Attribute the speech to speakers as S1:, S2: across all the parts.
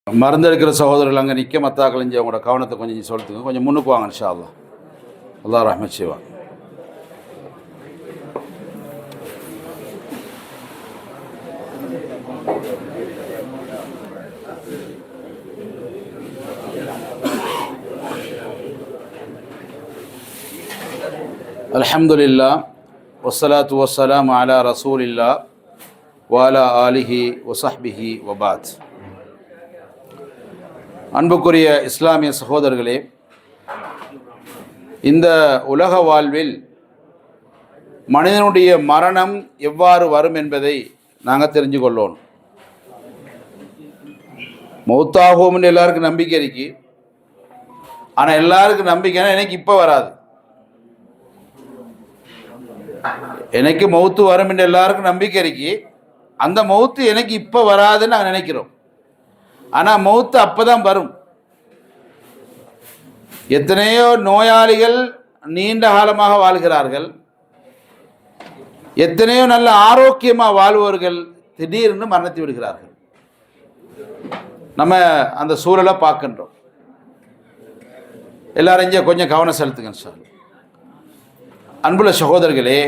S1: மருந்தெடுக்கிற சகோதரர்கள் அங்கே நிற்க மத்தாக்கள் இங்கே அவங்களோட கவனத்தை கொஞ்சம் சொல்லுங்க, கொஞ்சம் முன்னுக்கு வாங்க இன்ஷா அல்லாஹ். அல்லாஹ் ரஹ்மத் செய்வான். அல்ஹம்துலில்லாஹ் வஸ்ஸலாத்து வஸ்ஸலாமு அலா ரசூலில்லாஹ் வஅலா ஆலிஹி வஸஹ்பிஹி வபாத். அன்புக்குரிய இஸ்லாமிய சகோதரர்களே, இந்த உலக வாழ்வில் மனிதனுடைய மரணம் எவ்வாறு வரும் என்பதை நாங்கள் தெரிஞ்சு கொள்ளணும். மௌத்தாகும்னு எல்லாருக்கும் நம்பிக்கை இருக்கு. ஆனால் எல்லாருக்கும் நம்பிக்கைனா எனக்கு இப்போ வராது. எனக்கு மௌத்து வரும் என்று எல்லாருக்கும் நம்பிக்கை இருக்கு. அந்த மௌத்து எனக்கு இப்போ வராதுன்னு நாங்கள் நினைக்கிறோம். ஆனால் மௌத்து அப்போ தான் வரும். எத்தனையோ நோயாளிகள் நீண்ட காலமாக வாழ்கிறார்கள். எத்தனையோ நல்ல ஆரோக்கியமாக வாழ்பவர்கள் திடீர்னு மரணத்தை விடுகிறார்கள். நம்ம அந்த சூழலை பார்க்கின்றோம். எல்லாரும் இங்கே கொஞ்சம் கவனம் செலுத்துங்க சார். அன்புள்ள சகோதரர்களே,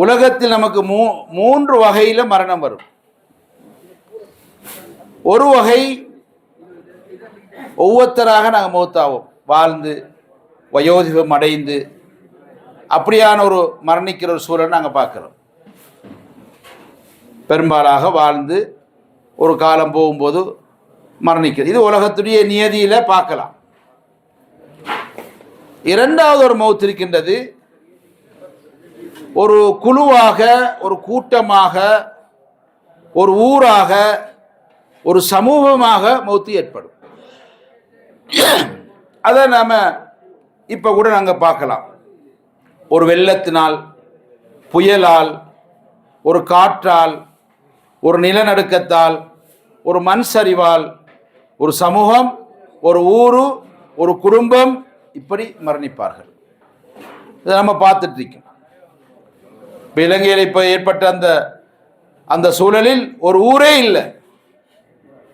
S1: உலகத்தில் நமக்கு மூன்று வகையில் மரணம் வரும். ஒரு வகை ஒவ்வொருத்தராக நாங்கள் மௌத்தாவோம், வாழ்ந்து வயோதிகம் அடைந்து அப்படியான ஒரு மரணிக்கிற ஒரு சூழலை நாங்கள் பார்க்குறோம். பெரும்பாலாக வாழ்ந்து ஒரு காலம் போகும்போது மரணிக்கிறது. இது உலகத்துடைய நியதியில் பார்க்கலாம். இரண்டாவது ஒரு மௌத் இருக்கின்றது. ஒரு குழுவாக, ஒரு கூட்டமாக, ஒரு ஊராக, ஒரு சமூகமாக மௌத்து ஏற்படும். அதை நாம் இப்போ கூட நாங்கள் பார்க்கலாம். ஒரு வெள்ளத்தினால், புயலால், ஒரு காற்றால், ஒரு நிலநடுக்கத்தால், ஒரு மண் சரிவால் ஒரு சமூகம், ஒரு ஊரு, ஒரு குடும்பம் இப்படி மரணிப்பார்கள். இதை நம்ம பார்த்துட்டு இருக்கோம். இப்போ இலங்கையில் இப்போ ஏற்பட்ட அந்த சூழலில் ஒரு ஊரே இல்லை.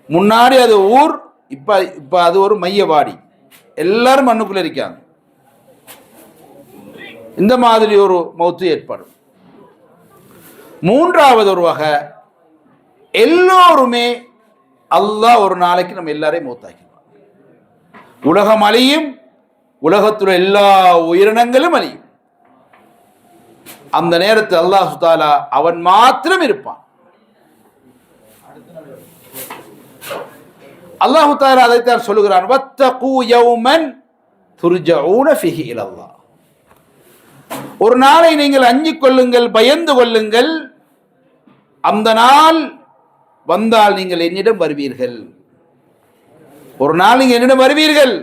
S1: முன்னாடி அது ஊர், இப்போ அது ஒரு மையவாடி. எல்லாரும் மண்ணுக்குள்ளே இருக்காங்க. இந்த மாதிரி ஒரு மௌத்து ஏற்படும். மூன்றாவது ஒரு வகை, எல்லோருமே அல்லாஹ் ஒரு நாளைக்கு நம்ம எல்லாரையும் மௌத்தாக்கிடுவான். உலகம் அழியும், உலகத்தில் எல்லா உயிரினங்களும் அழியும். அந்த நேரத்தில் அல்லாஹ் தஆலா அவன் மாத்திரம் இருப்பான். அல்லாஹ் தஆலா அதைத்தான் சொல்லுகிறான், வத்தகு யௌமன் துர்ஜஊன ஃபீஹி இலல்லாஹ். ஒரு நாளை நீங்கள் அஞ்சிக் கொள்ளுங்கள், பயந்து கொள்ளுங்கள். அந்த நாள் வந்தால் நீங்கள் என்னிடம் வருவீர்கள். ஒரு நாள் நீங்கள் என்னிடம் வருவீர்கள்.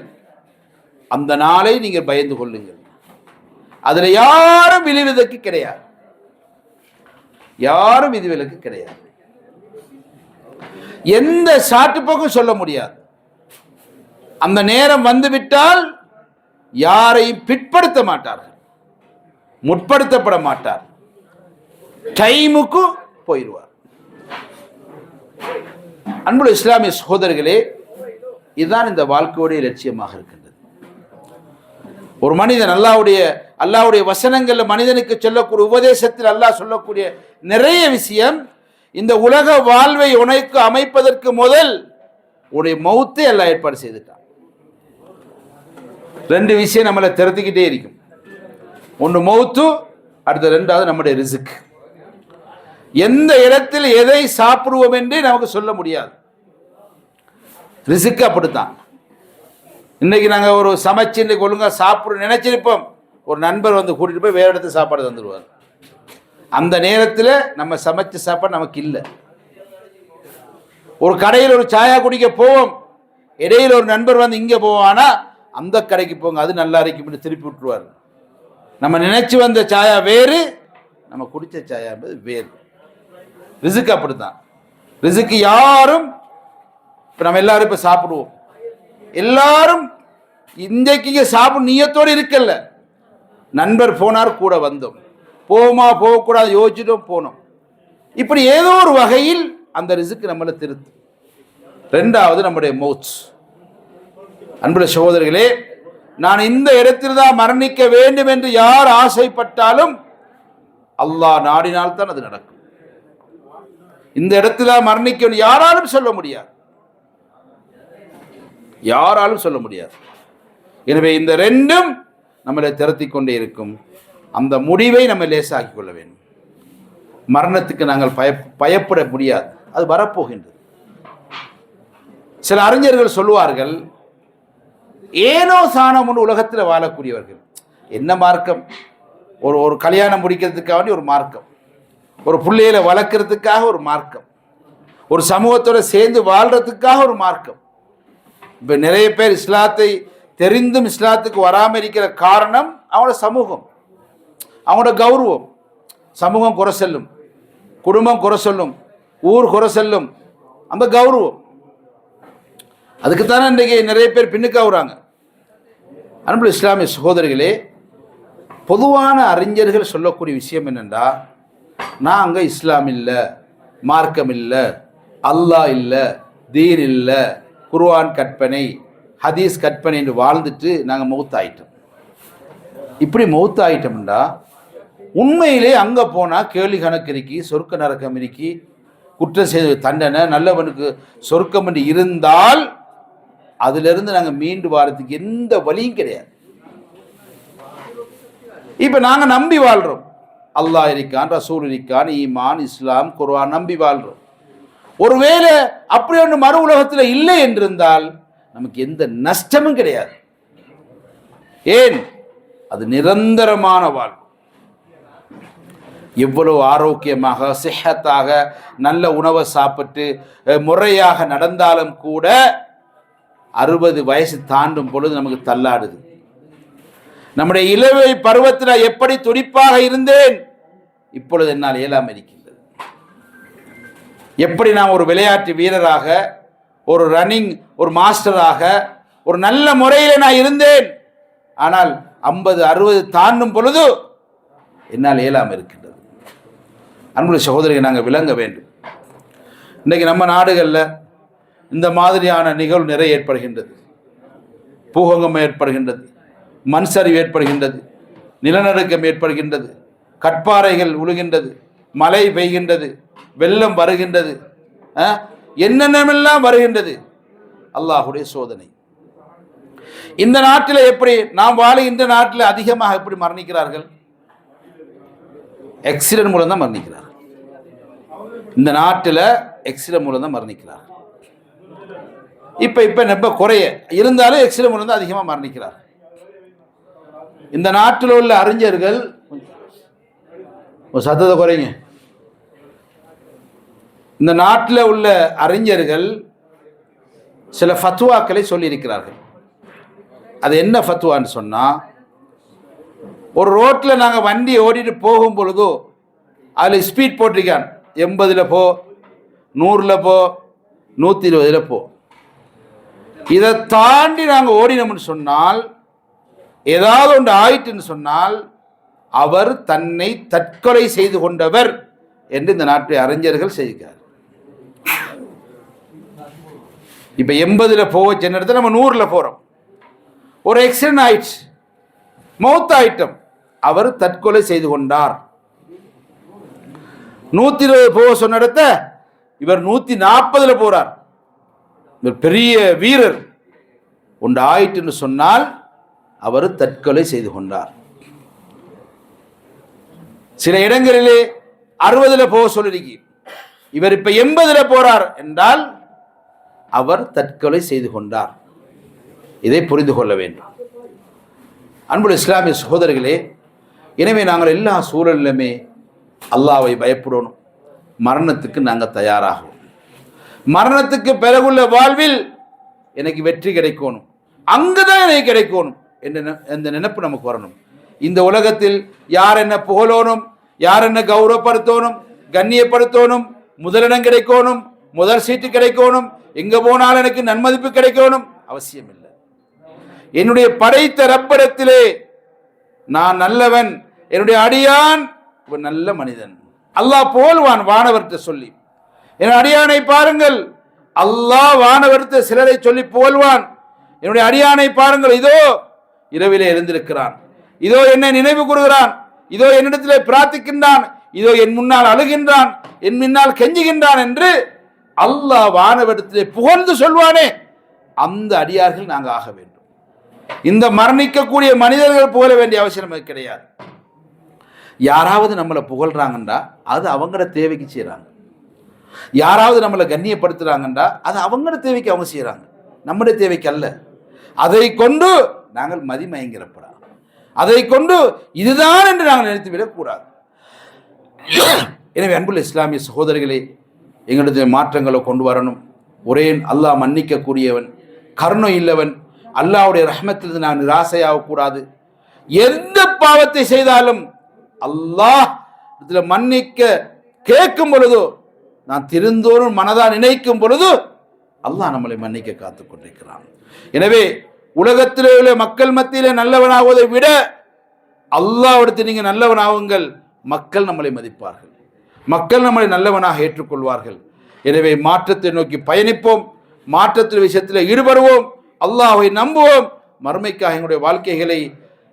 S1: அந்த நாளை நீங்கள் பயந்து கொள்ளுங்கள். அதில் யாரும் விதிவிலக்கு கிடையாது. யாரும் விதிவிலக்கு கிடையாது. எந்த சாட்டுப்போக்கும் சொல்ல முடியாது. அந்த நேரம் வந்துவிட்டால் யாரையும் பிற்படுத்த மாட்டார்கள், முற்படுத்தப்பட மாட்டார். டைமுக்கு போயிடுவார். அன்புள்ள இஸ்லாமிய சகோதரர்களே, இதுதான் இந்த வாழ்க்கையுடைய லட்சியமாக இருக்கின்றது. ஒரு மனிதன் அல்லாஹ்வுடைய வசனங்கள்ல மனிதனுக்கு சொல்லக்கூடிய உபதேசத்தில் அல்லாஹ் சொல்லக்கூடிய நிறைய விஷயம், இந்த உலக வாழ்வை உனக்கு அமைப்பதற்கு முதல் உடைய மௌத்தை எல்லாம் ஏற்பாடு செய்துட்டான். ரெண்டு விஷயம் நம்மளை திறத்திக்கிட்டே இருக்கும். ஒன்று மௌத்து, அடுத்த ரெண்டாவது நம்முடைய ரிஸ்க். எந்த இடத்தில் எதை சாப்பிடுவோம் என்று நமக்கு சொல்ல முடியாது. ரிஸ்க் அப்படித்தான். இன்னைக்கு நாங்கள் ஒரு சமைச்சு இன்னைக்கு ஒழுங்காக சாப்பிட நினைச்சிருப்போம். ஒரு நண்பர் வந்து கூட்டிட்டு போய் வேறு இடத்துல சாப்பாடு தந்துடுவார். அந்த நேரத்தில் நம்ம சமைச்ச சாப்பாடு நமக்கு இல்லை. ஒரு கடையில் ஒரு சாயா குடிக்க போவோம், இடையில் ஒரு நண்பர் வந்து இங்கே போவானா அந்த கடைக்கு போங்க, அது நல்லா இருக்கும் திருப்பி விட்டுருவார். நம்ம நினைச்சு வந்த சாயா வேறு, நம்ம குடிச்ச சாயா என்பது வேறு. ரிஸ்க் அப்படித்தான். ரிஸ்க் யாரும் இப்போ நம்ம எல்லாரும் இப்போ சாப்பிடுவோம். எல்லாரும் இன்றைக்கு சாப்பிடும் நீயத்தோடு இருக்கல. நண்பர் போனார், கூட வந்தோம், போமா போகக்கூடாது யோசிச்சுட்டோம், போனோம். இப்படி ஏதோ ஒரு வகையில் அந்த ரிஸ்க் நம்மளை திருத்து. ரெண்டாவது நம்முடைய மௌத். அன்புள்ள சகோதரர்களே, நான் இந்த இடத்தில் தான் மரணிக்க வேண்டும் என்று யார் ஆசைப்பட்டாலும் அல்லாஹ் நாடினால்தான் அது நடக்கும். இந்த இடத்துல மரணிக்க யாராலும் சொல்ல முடியாது, யாராலும் சொல்ல முடியாது. எனவே இந்த ரெண்டும் நம்மளை திரட்டி கொண்டே இருக்கும். அந்த முடிவை நம்ம லேசாக்கி கொள்ள வேண்டும். மரணத்துக்கு நாங்கள் பயப்பட முடியாது, அது வரப்போகின்றது. சில அறிஞர்கள் சொல்லுவார்கள், ஏனோ சாணம் உலகத்தில் வாழக்கூடியவர்கள். என்ன மார்க்கம்? ஒரு கல்யாணம் முடிக்கிறதுக்காக ஒரு மார்க்கம், ஒரு பிள்ளைகளை வளர்க்கறதுக்காக ஒரு மார்க்கம், ஒரு சமூகத்தோட சேர்ந்து வாழ்றதுக்காக ஒரு மார்க்கம். இப்போ நிறைய பேர் இஸ்லாத்தை தெரிந்தும் இஸ்லாத்துக்கு வராமல் இருக்கிற காரணம் அவங்களோட சமூகம், அவங்களோட கௌரவம். சமூகம் குறை சொல்லும், குடும்பம் குறை சொல்லும், ஊர் குறை சொல்லும், அந்த கௌரவம். அதுக்குத்தானே இன்றைக்கு நிறைய பேர் பின்னுக்காவுறாங்க. அன்புள்ள இஸ்லாமிய சகோதரிகளே, பொதுவான அறிஞர்கள் சொல்லக்கூடிய விஷயம் என்னென்னா, நான் அங்கே இஸ்லாம் இல்லை, மார்க்கம் இல்லை, அல்லாஹ் இல்லை, தீன் இல்லை, குர்ஆன் கற்பனை, ஹதீஸ் கற்பனை என்று வாழ்ந்துட்டு நாங்கள் மௌத்தாயிட்டோம். இப்படி மௌத்தாயிட்டோம்டா உண்மையிலே அங்கே போனால் கேள்வி கணக்கு இருக்கி, சொர்க்க நரக்கம் இருக்கி, குற்றம் செய்த தண்டனை, நல்லவனுக்கு சொர்க்கம் என்று இருந்தால் அதிலிருந்து நாங்கள் மீண்டு வாரத்துக்கு எந்த வழியும் கிடையாது. இப்போ நாங்கள் நம்பி வாழ்கிறோம், அல்லாஹ் இருக்கான், ரசூல் இருக்கான், ஈமான், இஸ்லாம், குர்ஆன் நம்பி வாழ்கிறோம். ஒருவேளை அப்படி ஒன்று மறு உலகத்தில் இல்லை என்றிருந்தால் நமக்கு எந்த நஷ்டமும் கிடையாது. ஏன்? அது நிரந்தரமான வாழ்வு. எவ்வளவு ஆரோக்கியமாக சிஹத்தாக நல்ல உணவை சாப்பிட்டு முறையாக நடந்தாலும் கூட 60 வயசு தாண்டும் பொழுது நமக்கு தள்ளாடுது. நம்முடைய இளவை பருவத்தில் எப்படி துடிப்பாக இருந்தேன், இப்பொழுது என்னால் இயலாமல் இருக்கின்றது. எப்படி நான் ஒரு விளையாட்டு வீரராக, ஒரு ரன்னிங், ஒரு மாஸ்டராக ஒரு நல்ல முறையில் நான் இருந்தேன், ஆனால் 50 60 தாண்டும் பொழுது என்னால் இயலாமல் இருக்கின்றது. அன்புள்ள சகோதரிகளை நாங்கள் விளங்க வேண்டும். இன்றைக்கு நம்ம நாடுகளில் இந்த மாதிரியான நிகழ்வு நிறைய ஏற்படுகின்றது. பூகம்பம் ஏற்படுகின்றது, மண் சரிவு ஏற்படுகின்றது, நிலநடுக்கம் ஏற்படுகின்றது, கற்பாறைகள் உழுகின்றது, மழை பெய்கின்றது, வெள்ளம் வருகின்றது, என்னென்னமெல்லாம் வருகின்றது. அல்லாஹுடைய சோதனை. இந்த நாட்டில் எப்படி நாம் வாழுகின்ற நாட்டில் அதிகமாக எப்படி மரணிக்கிறார்கள்? ஆக்சிடென்ட் மூலம் தான் மரணிக்கிறார்கள். இந்த நாட்டில் ஆக்சிடென்ட் மூலம் தான் மரணிக்கிறார்கள். இப்போ ரொம்ப குறைய இருந்தாலும் ஆக்சிடென்ட் மூலம் தான் அதிகமாக மரணிக்கிறார். இந்த நாட்டில் உள்ள அறிஞர்கள், சத்தத்தை குறைங்க, இந்த நாட்டில் உள்ள அறிஞர்கள் சில ஃபத்வாக்களை சொல்லியிருக்கிறார்கள். அது என்ன ஃபத்வான்னு சொன்னால், ஒரு ரோட்டில் நாங்கள் வண்டி ஓடிட்டு போகும் பொழுதோ அதில் ஸ்பீட் போட்டிருக்கான், 80 போ, 100 போ, 120 போ. இதை தாண்டி நாங்கள் ஓடினோம்னு சொன்னால், ஏதாவது ஒன்று ஆயிட்டுன்னு சொன்னால் அவர் தன்னை தற்கொலை செய்து கொண்டவர் என்று இந்த நாட்டு அறிஞர்கள் செய்கிறார். இப்போ 80 போக சென்ன இடத்துல நம்ம 100 போகிறோம். ஒரு ஆக்சிடென்ட் ஆயிடுச்சு, மௌத் ஆயிட்டம், அவர் தற்கொலை செய்து கொண்டார். 120 போக சொன்ன இடத்த இவர் 140 போறார். இவர் பெரிய வீரர். ஒன்று ஆயிட்டுன்னு சொன்னால் அவர் தற்கொலை செய்து கொண்டார். சில இடங்களிலே 60 போக சொல்லிருக்கி, இவர் இப்ப 80 போறார் என்றால் அவர் தற்கொலை செய்து கொண்டார். இதை புரிந்து கொள்ள வேண்டும். அன்புள்ள இஸ்லாமிய சகோதரர்களே, எனவே நாங்கள் எல்லா சூழலிலுமே அல்லாஹ்வை பயப்படணும். மரணத்துக்கு நாங்கள் தயாராகும். மரணத்துக்கு பிறகுள்ள வாழ்வில் எனக்கு வெற்றி கிடைக்கணும், அங்குதான் எனக்கு கிடைக்கணும் என்ற நினைப்பு நமக்கு வரணும். இந்த உலகத்தில் யார் என்ன புகழோனும், யார் என்ன கௌரவப்படுத்தணும், கண்ணியப்படுத்தணும், முதலிடம் கிடைக்கணும், முதல் சீட்டு கிடைக்கணும், எங்க போனாலும் எனக்கு நன்மதிப்பு கிடைக்கணும் அவசியம் இல்லை. என்னுடைய படைத்த ரப்பிடத்திலே நான் நல்லவன், என்னுடைய அடியான் நல்ல மனிதன், அல்லாஹ் போல்வான் வானவர்கிட்ட சொல்லி. என் அடியானை பாருங்கள், அல்லாஹ் வானவர்த்த சிலரை சொல்லி புகழ்வான். என்னுடைய அடியானை பாருங்கள், இதோ இரவிலே எழுந்திருக்கிறான், இதோ என்னை நினைவு கூறுகிறான், இதோ என்னிடத்திலே பிரார்த்திக்கின்றான், இதோ என் முன்னால் அழுகின்றான், என் முன்னால் கெஞ்சுகின்றான் என்று அல்லாஹ் வானவரிடத்திலே புகழ்ந்து சொல்வானே, அந்த அடியார்கள் நாங்கள் ஆக வேண்டும். இந்த மரணிக்கக்கூடிய மனிதர்கள் புகழ வேண்டிய அவசியம் கிடையாது. யாராவது நம்மளை புகழ்றாங்கன்றா அது அவங்களோட தேவைக்கு செய்கிறாங்க. யாராவது நம்மளை கண்ணியப்படுத்துறாங்கன்றா அது அவங்களோட தேவைக்கு அவங்க செய்கிறாங்க, நம்முடைய தேவைக்கு அல்ல. அதை கொண்டு நாங்கள் மதிமயங்கிறப்படா, அதை கொண்டு இதுதான் என்று நாங்கள் நினைத்து விடக்கூடாது. எனவே அன்புள்ள இஸ்லாமிய சகோதரிகளே, எங்களுடைய மாற்றங்களை கொண்டு வரணும். ஒரே அல்லாஹ் மன்னிக்கக்கூடியவன், கருணை இல்லவன். அல்லாஹ்வுடைய ரஹ்மத்திலிருந்து நான் நிராசையாகக்கூடாது. எந்த பாவத்தை செய்தாலும் அல்லாஹ் இதில் மன்னிக்க கேட்கும் பொழுதோ, நான் திருந்தோறும் மனதால் நினைக்கும் பொழுது அல்லாஹ் நம்மளை மன்னிக்க காத்து கொண்டிருக்கிறான். எனவே உலகத்திலே உள்ள மக்கள் மத்தியிலே நல்லவனாகுவதை விட அல்லாஹ்விடத்தில் நீங்கள் நல்லவனாகுங்கள், மக்கள் நம்மளை மதிப்பார்கள், மக்கள் நம்மளை நல்லவனாக ஏற்றுக்கொள்வார்கள். எனவே மாற்றத்தை நோக்கி பயணிப்போம், மாற்றத்தின் விஷயத்தில் ஈடுபடுவோம், அல்லாஹ்வை நம்புவோம், மறுமைக்காக எங்களுடைய வாழ்க்கைகளை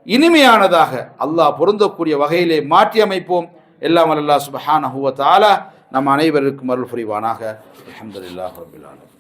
S1: இனிமையானதாக அல்லாஹ் பொருந்தக்கூடிய வகையிலே மாற்றி அமைப்போம். எல்லாம் அல்லாஹ் சுப்ஹானஹு வ தஆலா நம் அனைவருக்கும் அருள் புரிவானாக. அல்ஹம்துலில்லாஹி ரப்பில் ஆலமீன்.